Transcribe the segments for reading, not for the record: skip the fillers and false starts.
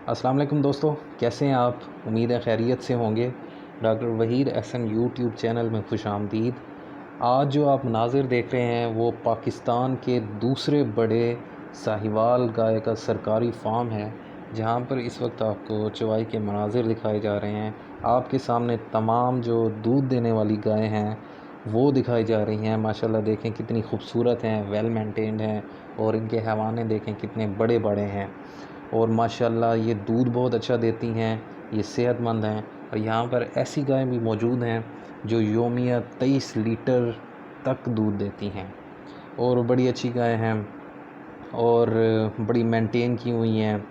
अस्सलाम वालेकुम दोस्तों, कैसे हैं आप? उम्मीद है खैरियत से होंगे। Doctor Waheed Ehsan YouTube channel में खुश आमदीद। आज जो आप मनाज़िर देख रहे हैं वो पाकिस्तान के दूसरे बड़े साहिवाल गाय का सरकारी फार्म है, जहां पर इस वक्त आपको चवाई के मनाज़िर दिखाए जा रहे हैं। आपके सामने तमाम जो दूध देने वाली गायें हैं वो दिखाई जा रही हैं। माशाल्लाह देखें कितनी खूबसूरत हैं, वेल मेंटेन्ड हैं, और इनके हैवाने देखें कितने बड़े बड़े हैं। और माशाल्लाह ये दूध बहुत अच्छा देती हैं, ये सेहतमंद हैं। और यहाँ पर ऐसी गायें भी मौजूद हैं जो योमिया 23 लीटर तक दूध देती हैं, और बड़ी अच्छी गायें हैं और बड़ी मेंटेन की हुई हैं,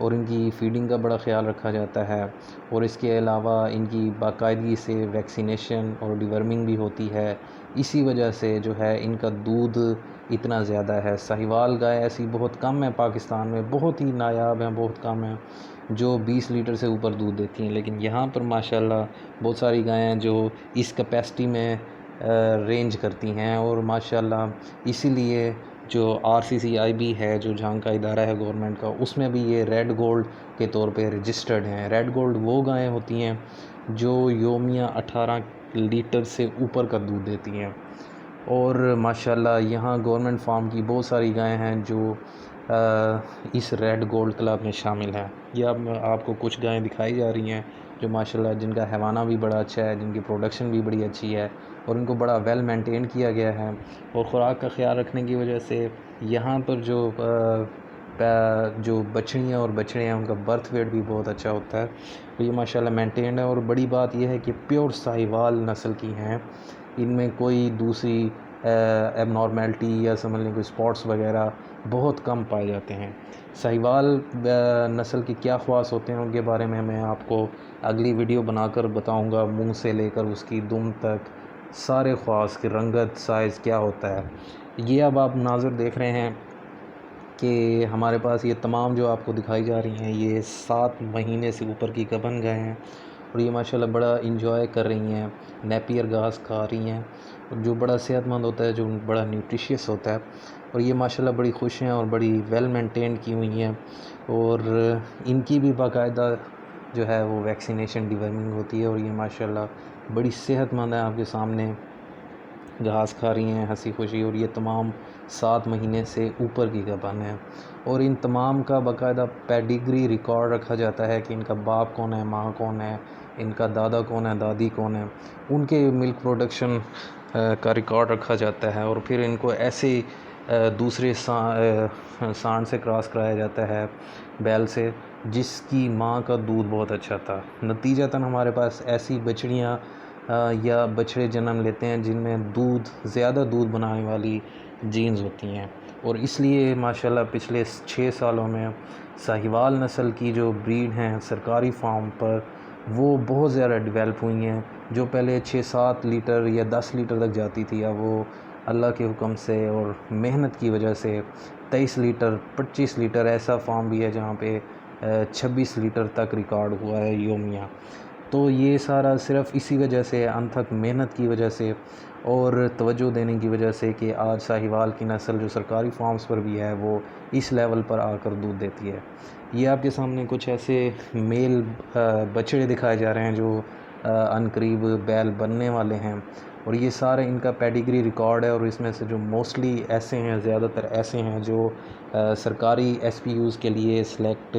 और इनकी फ़ीडिंग का बड़ा ख़्याल रखा जाता है। और इसके अलावा इनकी बाकायदगी से वैक्सीनेशन और डिवर्मिंग भी होती है। इसी वजह से जो है इनका दूध इतना ज़्यादा है। साहिवाल गाय ऐसी बहुत कम है पाकिस्तान में, बहुत ही नायाब हैं, बहुत कम हैं जो 20 लीटर से ऊपर दूध देती हैं। लेकिन यहाँ पर माशाल्लाह बहुत सारी गायें हैं जो इस कैपेसिटी में रेंज करती हैं। और माशाल्लाह इसीलिए जो RCCIB है, जो झांग का इदारा है गवर्नमेंट का, उसमें भी ये रेड गोल्ड के तौर पे रजिस्टर्ड हैं। रेड गोल्ड वो गायें होती हैं जो योमिया 18 लीटर से ऊपर का दूध देती हैं। और माशाल्लाह यहाँ गवर्नमेंट फार्म की बहुत सारी गायें हैं जो इस रेड गोल्ड क्लब में शामिल हैं। ये अब आपको कुछ गायें दिखाई जा रही हैं जो माशाल्लाह जिनका हैवाना भी बड़ा अच्छा है, जिनकी प्रोडक्शन भी बड़ी अच्छी है, और इनको बड़ा वेल मेंटेन किया गया है। और ख़ुराक का ख़्याल रखने की वजह से यहाँ पर जो बछड़ियाँ और बछड़े हैं उनका बर्थ वेट भी बहुत अच्छा होता है। तो ये माशाल्लाह मेंटेन है। और बड़ी बात यह है कि प्योर साहिवाल नस्ल की हैं, इनमें कोई दूसरी एबनॉर्मेलिटी या समझ लें कोई स्पॉट्स वगैरह बहुत कम पाए जाते हैं। साहिवाल नस्ल के क्या ख़वास होते हैं उनके बारे में मैं आपको अगली वीडियो बनाकर बताऊंगा, मुंह से लेकर उसकी दुम तक सारे ख़वास की रंगत साइज़ क्या होता है। ये अब आप नाज़िर देख रहे हैं कि हमारे पास ये तमाम जो आपको दिखाई जा रही हैं ये 7 महीने से ऊपर की गबन गायें हैं, और ये माशाल्लाह बड़ा इंजॉय कर रही हैं, नेपियर घास खा रही हैं, जो बड़ा सेहतमंद होता है, जो बड़ा न्यूट्रिशियस होता है। और ये माशाल्लाह बड़ी खुश हैं और बड़ी वेल मेंटेन की हुई हैं। और इनकी भी बाकायदा जो है वो वैक्सीनेशन डिवर्मिंग होती है। और ये माशाल्लाह बड़ी सेहतमंद है, आपके सामने घास खा रही हैं हंसी खुशी। और ये तमाम 7 महीने से ऊपर की गबन है। और इन तमाम का बाकायदा पेडिग्री रिकॉर्ड रखा जाता है कि इनका बाप कौन है, माँ कौन है, इनका दादा कौन है, दादी कौन है, उनके मिल्क प्रोडक्शन का रिकॉर्ड रखा जाता है। और फिर इनको ऐसे दूसरे सांड से क्रॉस कराया जाता है, बैल से, जिसकी माँ का दूध बहुत अच्छा था। नतीजतन हमारे पास ऐसी बछड़ियाँ या बछड़े जन्म लेते हैं जिनमें ज़्यादा दूध बनाने वाली जीन्स होती हैं। और इसलिए माशाल्लाह पिछले 6 सालों में साहिवाल नस्ल की जो ब्रीड हैं सरकारी फार्म पर वो बहुत ज़्यादा डेवलप हुई हैं। जो पहले 6-7 लीटर या 10 लीटर तक जाती थी, अब वो अल्लाह के हुक्म से और मेहनत की वजह से 23 लीटर 25 लीटर, ऐसा फार्म भी है जहाँ पे 26 लीटर तक रिकॉर्ड हुआ है योमिया। तो ये सारा सिर्फ़ इसी वजह से, अनथक मेहनत की वजह से और तवज्जो देने की वजह से कि आज साहिवाल की नस्ल जो सरकारी फार्म्स पर भी है वो इस लेवल पर आकर दूध देती है। ये आपके सामने कुछ ऐसे मेल बछड़े दिखाए जा रहे हैं जो अनकरीब बैल बनने वाले हैं। और ये सारे इनका पेडिग्री रिकॉर्ड है। और इसमें से जो मोस्टली ऐसे हैं, ज़्यादातर ऐसे हैं जो सरकारी SPUs के लिए सिलेक्ट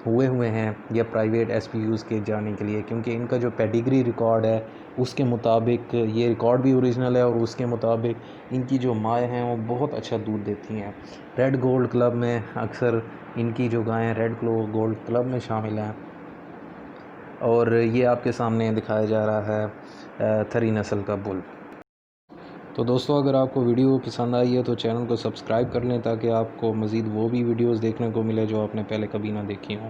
हुए हैं या प्राइवेट SPUs के जाने के लिए, क्योंकि इनका जो पेडिग्री रिकॉर्ड है उसके मुताबिक ये रिकॉर्ड भी ओरिजिनल है, और उसके मुताबिक इनकी जो माएँ हैं वो बहुत अच्छा दूध देती हैं। रेड गोल्ड क्लब में अक्सर इनकी जो गायें रेड गोल्ड क्लब में शामिल हैं। और ये आपके सामने दिखाया जा रहा है थरी नस्ल का बुल। तो दोस्तों, अगर आपको वीडियो पसंद आई है तो चैनल को सब्सक्राइब कर लें ताकि आपको मज़ीद वो भी वीडियोस देखने को मिले जो आपने पहले कभी ना देखी हों।